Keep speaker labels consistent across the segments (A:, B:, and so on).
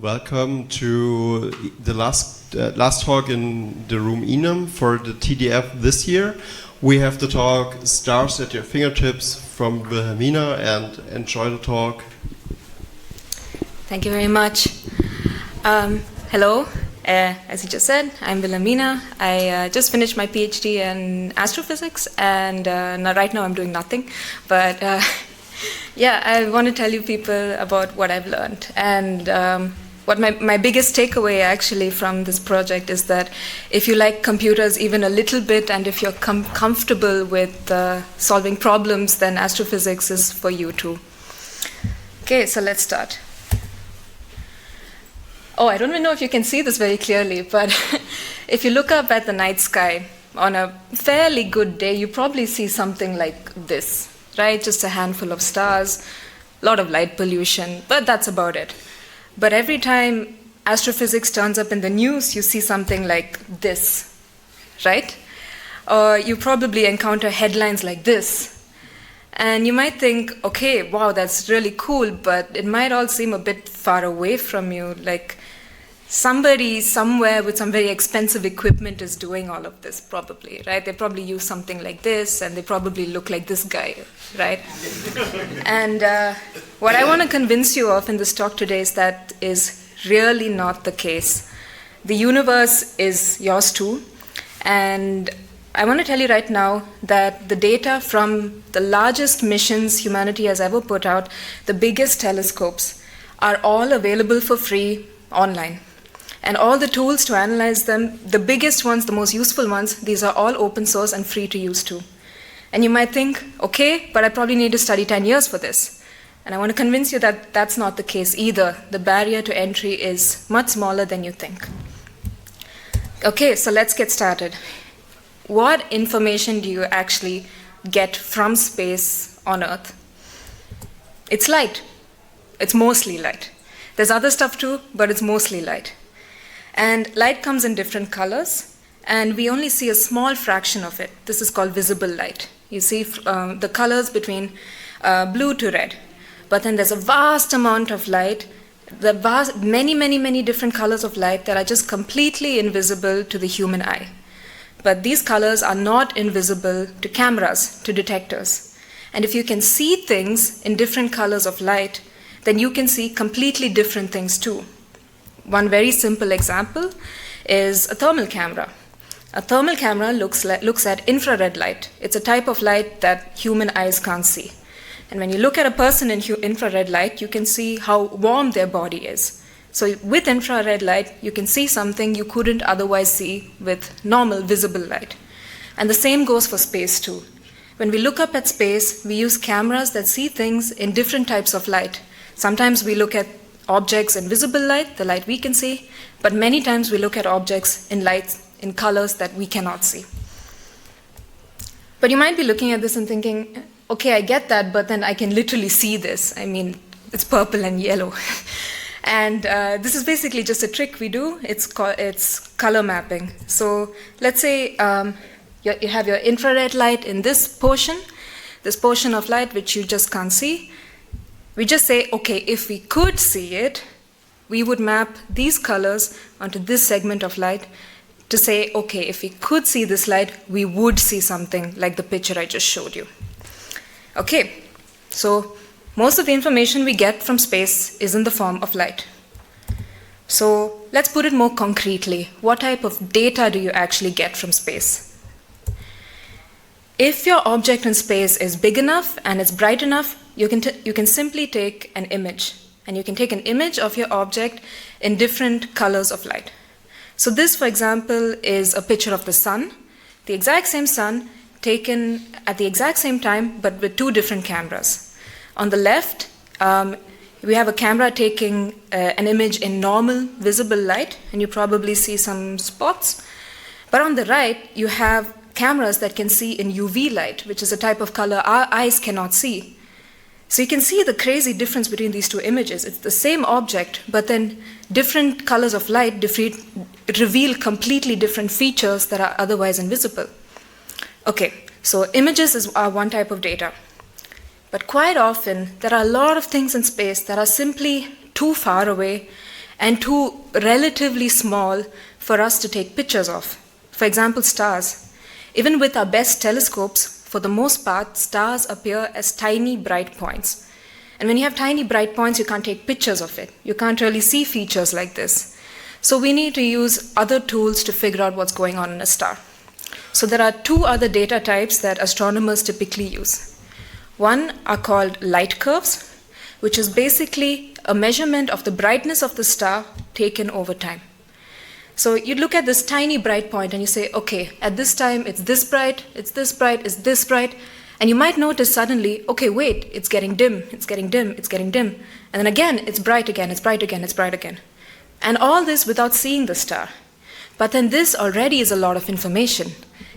A: Welcome to the last talk in the room Enum for the TDF this year. We have the talk Stars at Your Fingertips from Wilhelmina, and enjoy the talk.
B: Thank you very much. Hello, as you just said, I'm Wilhelmina. I just finished my PhD in astrophysics, and right now I'm doing nothing. But yeah, I want to tell you people about what I've learned. And what my biggest takeaway actually from this project is that if you like computers even a little bit, and if you're comfortable with solving problems, then astrophysics is for you too. Okay, so let's start. Oh, I don't even know if you can see this very clearly, but if you look up at the night sky on a fairly good day, you probably see something like this, right? Just a handful of stars, a lot of light pollution, but that's about it. But every time astrophysics turns up in the news, you see something like this, right? Or you probably encounter headlines like this. And you might think, okay, wow, that's really cool, but it might all seem a bit far away from you, like somebody somewhere with some very expensive equipment is doing all of this, probably, right? They probably use something like this, and they probably look like this guy, right? And what I want to convince you of in this talk today is that is really not the case. The universe is yours too, and I want to tell you right now that the data from the largest missions humanity has ever put out, the biggest telescopes, are all available for free online. And all the tools to analyze them, the biggest ones, the most useful ones, these are all open source and free to use too. And you might think, okay, but I probably need to study 10 years for this. And I want to convince you that that's not the case either. The barrier to entry is much smaller than you think. Okay, so let's get started. What information do you actually get from space on Earth? It's light. It's mostly light. There's other stuff too, but it's mostly light. And light comes in different colors, and we only see a small fraction of it. This is called visible light. You see the colors between blue to red. But then there's a vast amount of light, many different colors of light that are just completely invisible to the human eye. But these colors are not invisible to cameras, to detectors. And if you can see things in different colors of light, then you can see completely different things too. One very simple example is a thermal camera. A thermal camera looks at infrared light. It's a type of light that human eyes can't see. And when you look at a person in infrared light, you can see how warm their body is. So with infrared light, you can see something you couldn't otherwise see with normal visible light. And the same goes for space too. When we look up at space, we use cameras that see things in different types of light. Sometimes we look at objects in visible light, the light we can see, but many times we look at objects in lights, in colors that we cannot see. But you might be looking at this and thinking, okay, I get that, but then I can literally see this. I mean, it's purple and yellow. And this is basically just a trick we do. It's color mapping. So let's say you have your infrared light in this portion of light which you just can't see. We just say, okay, if we could see it, we would map these colors onto this segment of light to say, okay, if we could see this light, we would see something like the picture I just showed you. Okay, so most of the information we get from space is in the form of light. So let's put it more concretely. What type of data do you actually get from space? If your object in space is big enough and it's bright enough, you can simply take an image. And you can take an image of your object in different colors of light. So this, for example, is a picture of the sun, the exact same sun taken at the exact same time, but with two different cameras. On the left, we have a camera taking an image in normal visible light, and you probably see some spots. But on the right, you have cameras that can see in UV light, which is a type of color our eyes cannot see. So you can see the crazy difference between these two images. It's the same object, but then different colors of light reveal completely different features that are otherwise invisible. Okay, so images are one type of data. But quite often, there are a lot of things in space that are simply too far away and too relatively small for us to take pictures of. For example, stars. Even with our best telescopes, for the most part, stars appear as tiny bright points. And when you have tiny bright points, you can't take pictures of it. You can't really see features like this. So we need to use other tools to figure out what's going on in a star. So there are two other data types that astronomers typically use. One are called light curves, which is basically a measurement of the brightness of the star taken over time. So you look at this tiny bright point and you say, okay, at this time it's this bright, it's this bright, it's this bright, and you might notice suddenly, okay, wait, it's getting dim, it's getting dim, it's getting dim, and then again, it's bright again, it's bright again, it's bright again. And all this without seeing the star. But then this already is a lot of information.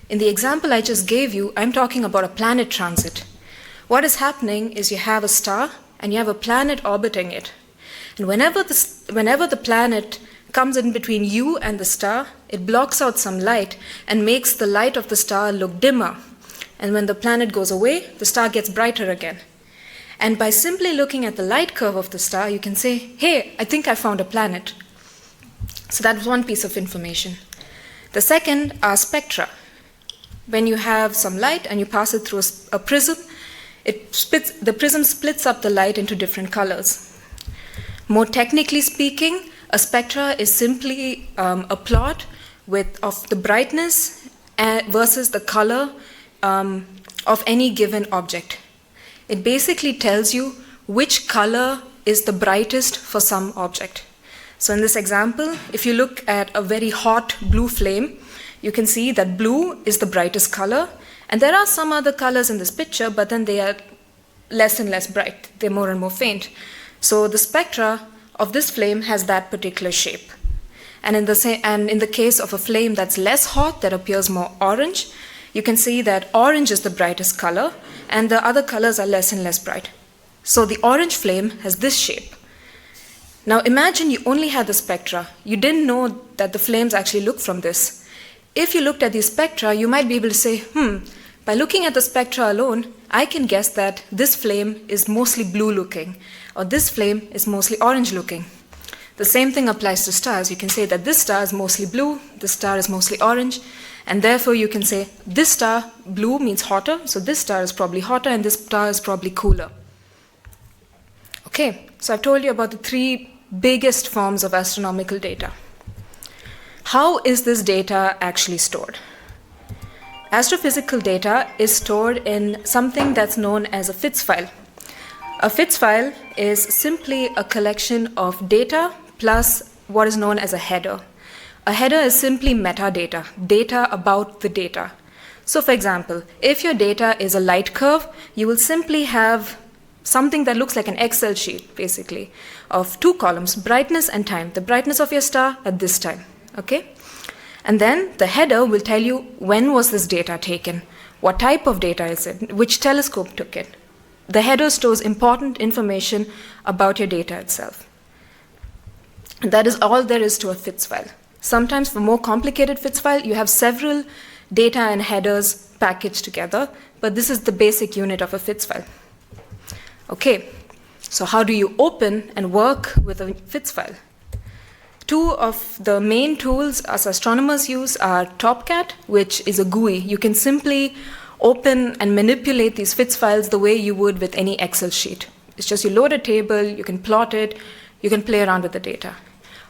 B: In the example I just gave you, I'm talking about a planet transit. What is happening is you have a star and you have a planet orbiting it. And whenever the planet comes in between you and the star, it blocks out some light and makes the light of the star look dimmer. And when the planet goes away, the star gets brighter again. And by simply looking at the light curve of the star, you can say, hey, I think I found a planet. So that's one piece of information. The second are spectra. When you have some light and you pass it through a prism, the prism splits up the light into different colors. More technically speaking, a spectra is simply a plot of the brightness versus the color of any given object. It basically tells you which color is the brightest for some object. So in this example, if you look at a very hot blue flame, you can see that blue is the brightest color, and there are some other colors in this picture, but then they are less and less bright. They're more and more faint. So the spectra of this flame has that particular shape. And in the case of a flame that's less hot, that appears more orange, you can see that orange is the brightest color, and the other colors are less and less bright. So the orange flame has this shape. Now imagine you only had the spectra. You didn't know that the flames actually look from this. If you looked at these spectra, you might be able to say, by looking at the spectra alone, I can guess that this flame is mostly blue looking, or this flame is mostly orange looking. The same thing applies to stars. You can say that this star is mostly blue, this star is mostly orange, and therefore you can say this star, blue means hotter, so this star is probably hotter and this star is probably cooler. Okay, so I've told you about the three biggest forms of astronomical data. How is this data actually stored? Astrophysical data is stored in something that's known as a FITS file. A FITS file is simply a collection of data plus what is known as a header. A header is simply metadata, data about the data. So for example, if your data is a light curve, you will simply have something that looks like an Excel sheet, basically, of two columns, brightness and time, the brightness of your star at this time. Okay? And then the header will tell you when was this data taken, what type of data is it, which telescope took it. The header stores important information about your data itself. And that is all there is to a FITS file. Sometimes for more complicated FITS file, you have several data and headers packaged together, but this is the basic unit of a FITS file. Okay, so how do you open and work with a FITS file? Two of the main tools us astronomers use are TopCat, which is a GUI. You can simply open and manipulate these FITS files the way you would with any Excel sheet. It's just you load a table, you can plot it, you can play around with the data.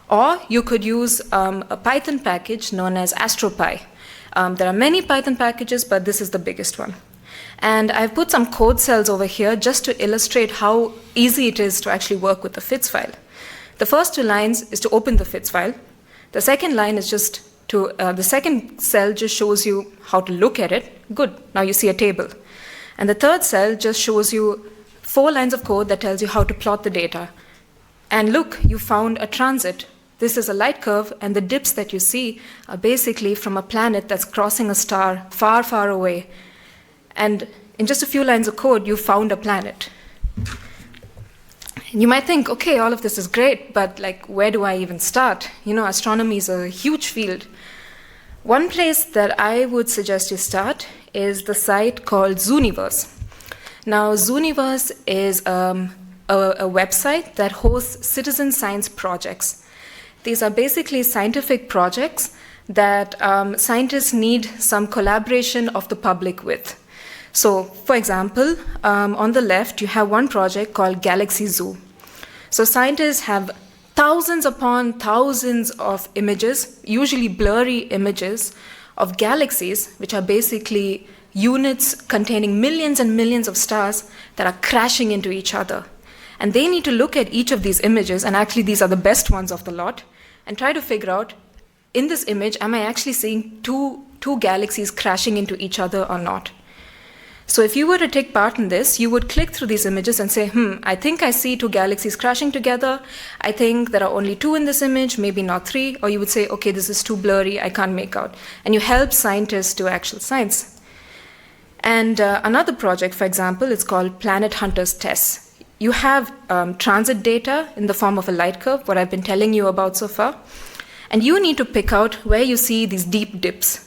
B: Or you could use a Python package known as AstroPy. There are many Python packages, but this is the biggest one. And I've put some code cells over here just to illustrate how easy it is to actually work with the FITS file. The first two lines is to open the FITS file. The second line is just to, the second cell just shows you how to look at it. Good, now you see a table. And the third cell just shows you 4 lines of code that tells you how to plot the data. And look, you found a transit. This is a light curve, and the dips that you see are basically from a planet that's crossing a star far, far away. And in just a few lines of code, you found a planet. You might think, okay, all of this is great, but like, where do I even start? You know, astronomy is a huge field. One place that I would suggest you start is the site called Zooniverse. Now, Zooniverse is a website that hosts citizen science projects. These are basically scientific projects that scientists need some collaboration of the public with. So, for example, on the left, you have one project called Galaxy Zoo. So scientists have thousands upon thousands of images, usually blurry images, of galaxies, which are basically units containing millions and millions of stars that are crashing into each other. And they need to look at each of these images, and actually these are the best ones of the lot, and try to figure out, in this image, am I actually seeing two galaxies crashing into each other or not? So if you were to take part in this, you would click through these images and say, I think I see two galaxies crashing together. I think there are only two in this image, maybe not three. Or you would say, okay, this is too blurry, I can't make out. And you help scientists do actual science. And another project, for example, is called Planet Hunters TESS. You have transit data in the form of a light curve, what I've been telling you about so far. And you need to pick out where you see these deep dips.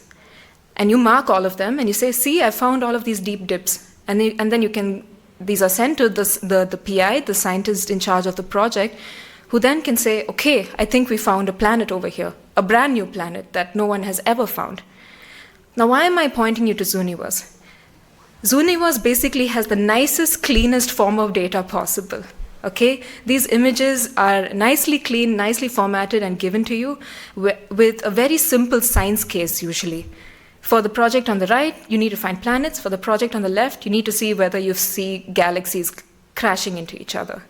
B: And you mark all of them, and you say, see, I found all of these deep dips. And then you can, these are sent to the PI, the scientist in charge of the project, who then can say, okay, I think we found a planet over here, a brand new planet that no one has ever found. Now, why am I pointing you to Zooniverse? Zooniverse basically has the nicest, cleanest form of data possible. Okay, these images are nicely clean, nicely formatted and given to you with a very simple science case usually. For the project on the right, you need to find planets. For the project on the left, you need to see whether you see galaxies crashing into each other.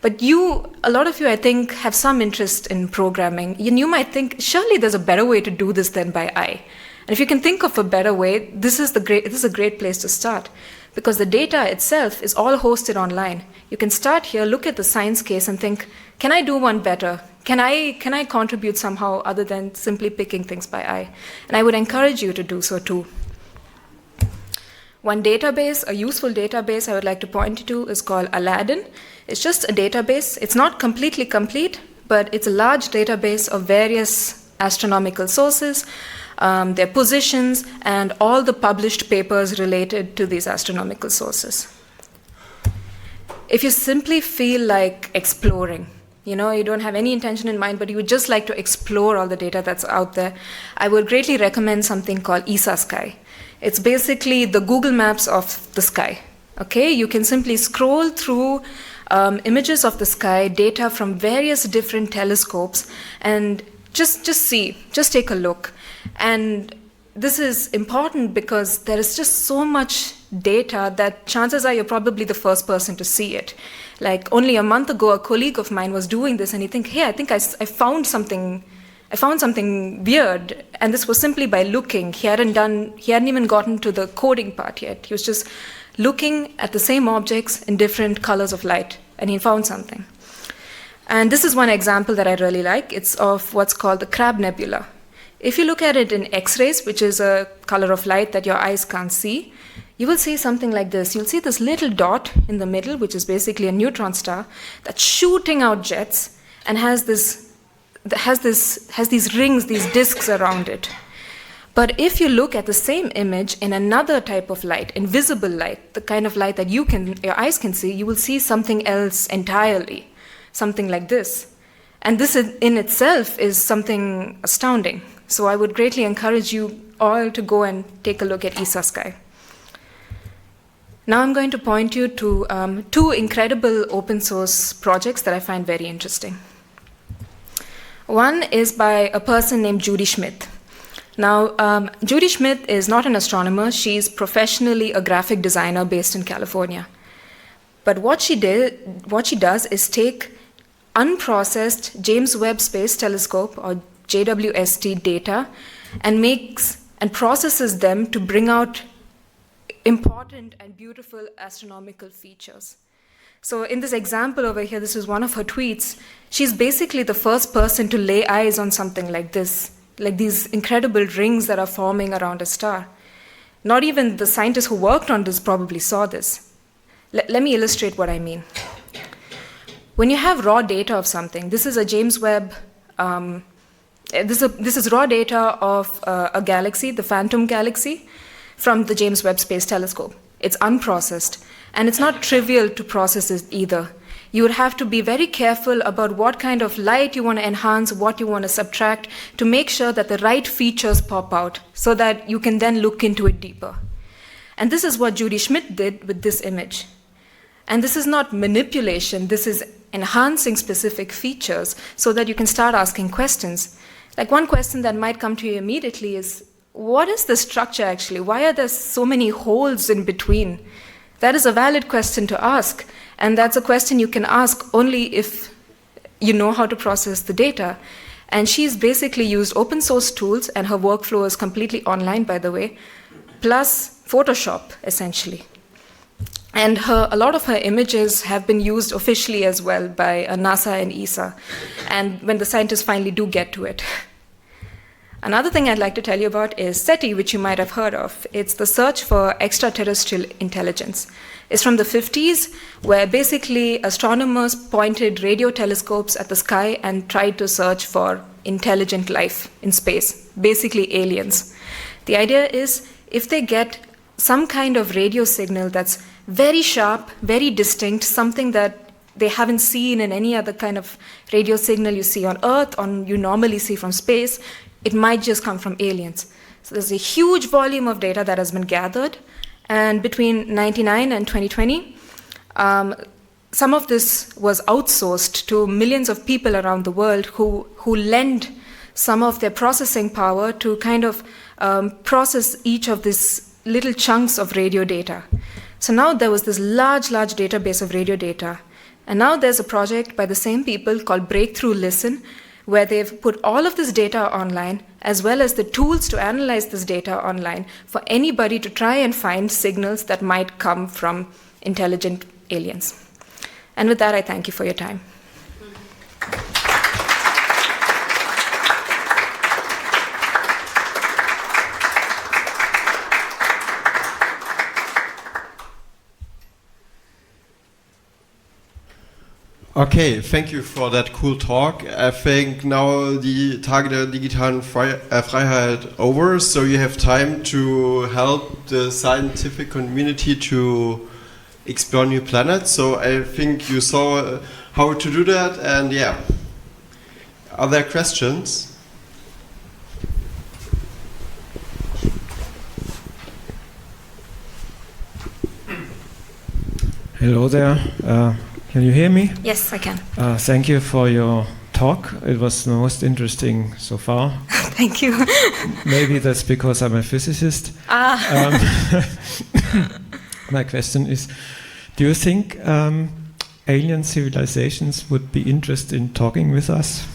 B: But a lot of you, I think, have some interest in programming. And you might think, surely there's a better way to do this than by eye. And if you can think of a better way, this is a great place to start. Because the data itself is all hosted online. You can start here, look at the science case and think, can I do one better? Can I contribute somehow other than simply picking things by eye? And I would encourage you to do so too. One database, a useful database I would like to point you to is called Aladdin. It's just a database. It's not completely complete, but it's a large database of various astronomical sources, their positions, and all the published papers related to these astronomical sources. If you simply feel like exploring, you don't have any intention in mind, but you would just like to explore all the data that's out there, I would greatly recommend something called ESA Sky. It's basically the Google Maps of the sky. Okay, you can simply scroll through images of the sky, data from various different telescopes, and just take a look. And this is important because there is just so much data that chances are you're probably the first person to see it. Like only a month ago, a colleague of mine was doing this, and he think, hey, I think I found something weird, and this was simply by looking. He hadn't even gotten to the coding part yet. He was just looking at the same objects in different colors of light, and he found something. And this is one example that I really like. It's of what's called the Crab Nebula. If you look at it in X-rays, which is a color of light that your eyes can't see, you will see something like this. You'll see this little dot in the middle, which is basically a neutron star, that's shooting out jets and has these rings, these disks around it. But if you look at the same image in another type of light, invisible light, the kind of light that your eyes can see, you will see something else entirely, something like this. And this in itself is something astounding. So I would greatly encourage you all to go and take a look at ESA Sky. Now I'm going to point you to two incredible open source projects that I find very interesting. One is by a person named Judy Schmidt. Now, Judy Schmidt is not an astronomer. She's professionally a graphic designer based in California. But what she does is take unprocessed James Webb Space Telescope, or JWST, data and processes them to bring out important and beautiful astronomical features. So in this example over here, this is one of her tweets. She's basically the first person to lay eyes on something like this, like these incredible rings that are forming around a star. Not even the scientists who worked on this probably saw this. Let me illustrate what I mean. When you have raw data of something, this is a James Webb, this is raw data of a galaxy, the Phantom Galaxy, from the James Webb Space Telescope. It's unprocessed, and it's not trivial to process it either. you would have to be very careful about what kind of light you want to enhance, what you want to subtract, to make sure that the right features pop out so that you can then look into it deeper. And this is what Judy Schmidt did with this image. And this is not manipulation, this is enhancing specific features so that you can start asking questions. Like one question that might come to you immediately is, what is the structure actually? Why are there so many holes in between? That is a valid question to ask. And that's a question you can ask only if you know how to process the data. And she's basically used open source tools, and her workflow is completely online, by the way, plus Photoshop, essentially. And a lot of her images have been used officially as well by NASA and ESA, and when the scientists finally do get to it. Another thing I'd like to tell you about is SETI, which you might have heard of. It's the search for extraterrestrial intelligence. It's from the 50s, where basically astronomers pointed radio telescopes at the sky and tried to search for intelligent life in space, basically aliens. The idea is, if they get some kind of radio signal that's very sharp, very distinct, something that they haven't seen in any other kind of radio signal you see on Earth or you normally see from space, it might just come from aliens. So there's a huge volume of data that has been gathered, and between 1999 and 2020, some of this was outsourced to millions of people around the world who lend some of their processing power to kind of process each of these little chunks of radio data. So now there was this large database of radio data. And now there's a project by the same people called Breakthrough Listen, where they've put all of this data online, as well as the tools to analyze this data online for anybody to try and find signals that might come from intelligent aliens. And with that, I thank you for your time.
A: Okay, thank you for that cool talk. I think now the Tage der digitalen Freiheit over, so you have time to help the scientific community to explore new planets. So I think you saw how to do that, and yeah. Are there questions?
C: Hello there. Can you hear me?
B: Yes, I can.
C: Thank you for your talk. It was the most interesting so far.
B: Thank you.
C: Maybe that's because I'm a physicist. My question is, do you think alien civilizations would be interested in talking with us?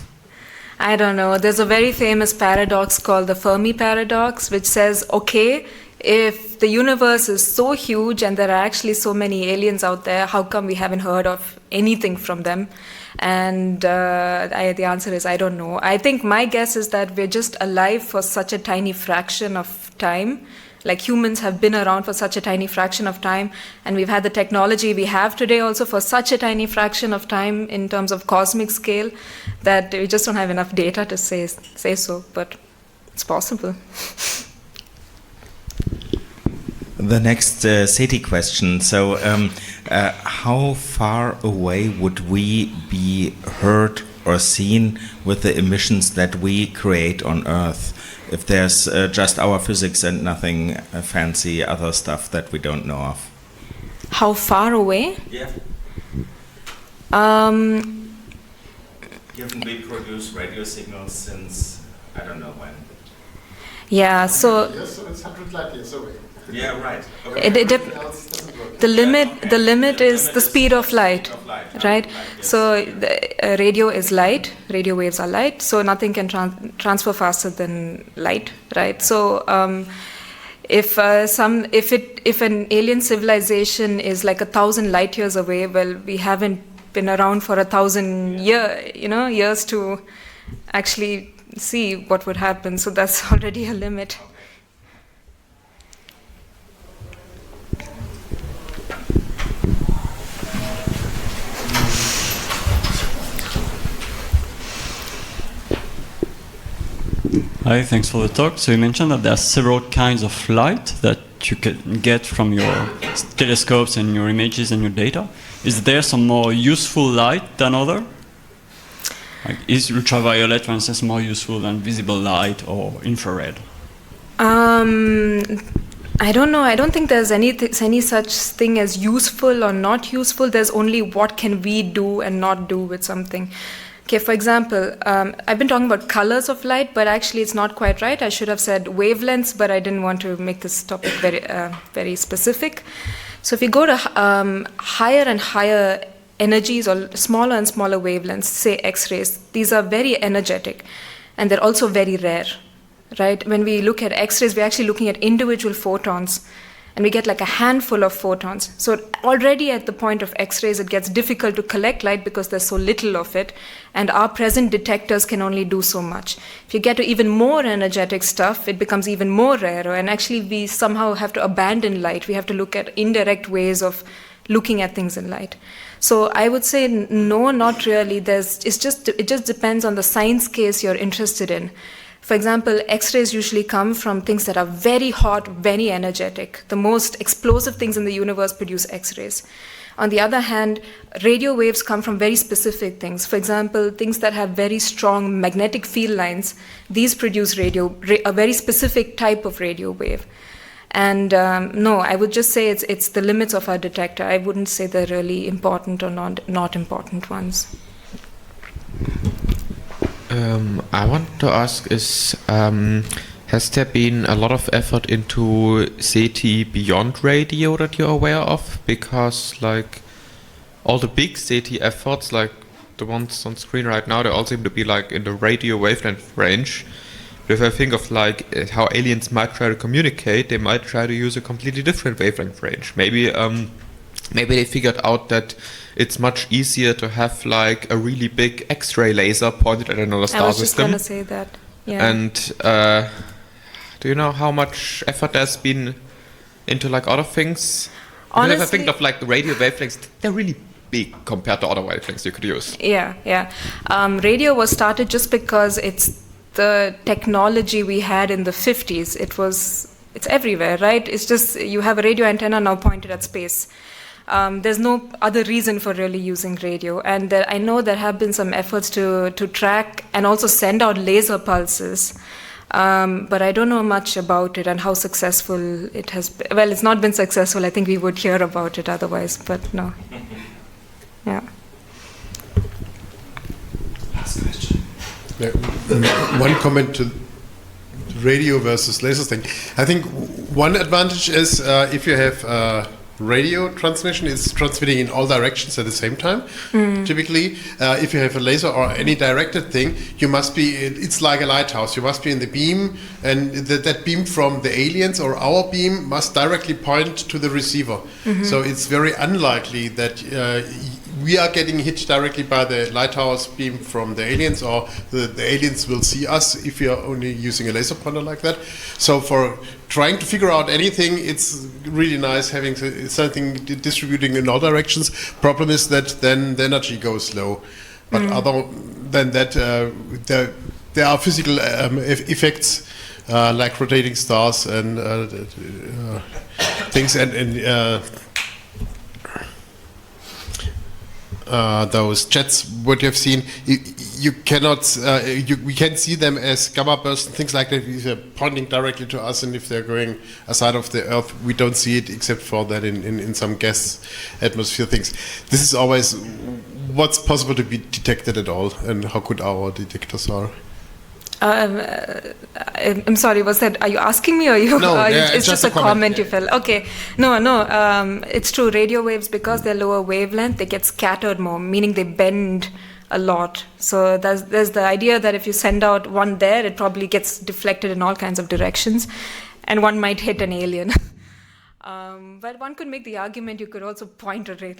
B: I don't know. There's a very famous paradox called the Fermi paradox, which says, okay, if the universe is so huge and there are actually so many aliens out there, how come we haven't heard of anything from them? And the answer is, I don't know. I think my guess is that we're just alive for such a tiny fraction of time. Like humans have been around for such a tiny fraction of time, and we've had the technology we have today also for such a tiny fraction of time in terms of cosmic scale, that we just don't have enough data to say so, but it's possible.
D: The next SETI question. So, how far away would we be heard or seen with the emissions that we create on Earth? If there's just our physics and nothing fancy other stuff that we don't know of.
B: How far away?
D: Yeah. Given we produce radio signals since I don't know when.
B: Yeah, so.
E: Yes, so it's 100 light years away.
D: Yeah, right. Okay.
B: The limit is the speed of light, right? So the radio is light. Radio waves are light. So nothing can transfer faster than light, right? So if an alien civilization is like 1,000 light years away, well, we haven't been around for 1,000 years to actually see what would happen. So that's already a limit.
F: Hi, thanks for the talk. So you mentioned that there are several kinds of light that you can get from your telescopes and your images and your data. is there some more useful light than other? Like, is ultraviolet, for instance, more useful than visible light or infrared?
B: I don't know. I don't think there's any such thing as useful or not useful. There's only what can we do and not do with something. Okay, for example, I've been talking about colors of light, but actually it's not quite right. I should have said wavelengths, but I didn't want to make this topic very specific. So if you go to higher and higher energies or smaller and smaller wavelengths, say X-rays, these are very energetic, and they're also very rare, right? When we look at X-rays, we're actually looking at individual photons, and we get like a handful of photons. So already at the point of X-rays, it gets difficult to collect light because there's so little of it, and our present detectors can only do so much. If you get to even more energetic stuff, it becomes even more rarer, and actually we somehow have to abandon light. We have to look at indirect ways of looking at things in light. So I would say no, not really. It just depends on the science case you're interested in. For example, X-rays usually come from things that are very hot, very energetic. The most explosive things in the universe produce X-rays. On the other hand, radio waves come from very specific things. For example, things that have very strong magnetic field lines, these produce a very specific type of radio wave. And no, I would just say it's the limits of our detector. I wouldn't say they're really important or not important ones.
G: I want to ask has there been a lot of effort into SETI beyond radio that you're aware of? Because like all the big SETI efforts, like the ones on screen right now, they all seem to be like in the radio wavelength range. But if I think of like how aliens might try to communicate, they might try to use a completely different wavelength range. Maybe they figured out that it's much easier to have like a really big X-ray laser pointed at another star system.
B: I was just going to say that. Yeah.
G: And do you know how much effort there's been into like other things? Honestly, because if I think of like the radio wavelengths, they're really big compared to other wavelengths you could use.
B: Yeah. Radio was started just because it's the technology we had in the 50s. It's everywhere, right? It's just you have a radio antenna now pointed at space. There's no other reason for really using radio. And I know there have been some efforts to track and also send out laser pulses. But I don't know much about it and how successful it has been. Well, it's not been successful. I think we would hear about it otherwise, but no. Yeah.
E: Last question. One comment to radio versus laser thing. I think one advantage is if you have radio transmission, it's transmitting in all directions at the same time. Typically, if you have a laser or any directed thing, it's like a lighthouse. You must be in the beam, and that beam from the aliens or our beam must directly point to the receiver. So it's very unlikely that we are getting hit directly by the lighthouse beam from the aliens, or the aliens will see us if we are only using a laser pointer like that. So for trying to figure out anything, it's really nice having something distributing in all directions. Problem is that then the energy goes low. But other than that, there are physical effects like rotating stars and things, and those jets, what you have seen, you cannot, we can see them as gamma bursts and things like that. They're pointing directly to us, and if they're going aside of the Earth, we don't see it except for that in some gas atmosphere things. This is always what's possible to be detected at all, and how good our detectors are.
B: I'm sorry, are you asking me, or you?
E: No,
B: it's just a comment you
E: yeah.
B: felt. Okay, no, it's true. Radio waves, because they're lower wavelength, they get scattered more, meaning they bend a lot. So there's the idea that if you send out one there, it probably gets deflected in all kinds of directions, and one might hit an alien. But one could make the argument you could also point a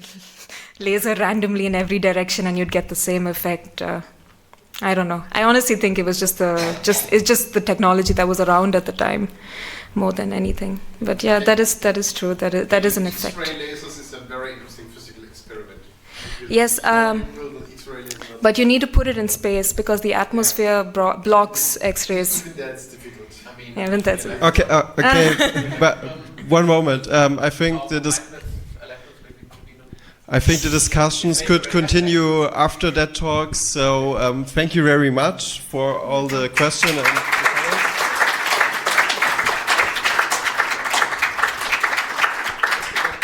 B: laser randomly in every direction, and you'd get the same effect. I don't know. I honestly think it was just the technology that was around at the time, more than anything. But yeah, that is true. That is an effect.
E: X-ray lasers is a very interesting physical experiment.
B: Yes, but you need to put it in space because the atmosphere blocks X-rays.
E: Even that's difficult. I mean,
B: Yeah, even that's
A: Okay, but one moment. I think I think the discussions could continue after that talk. So thank you very much for all the questions.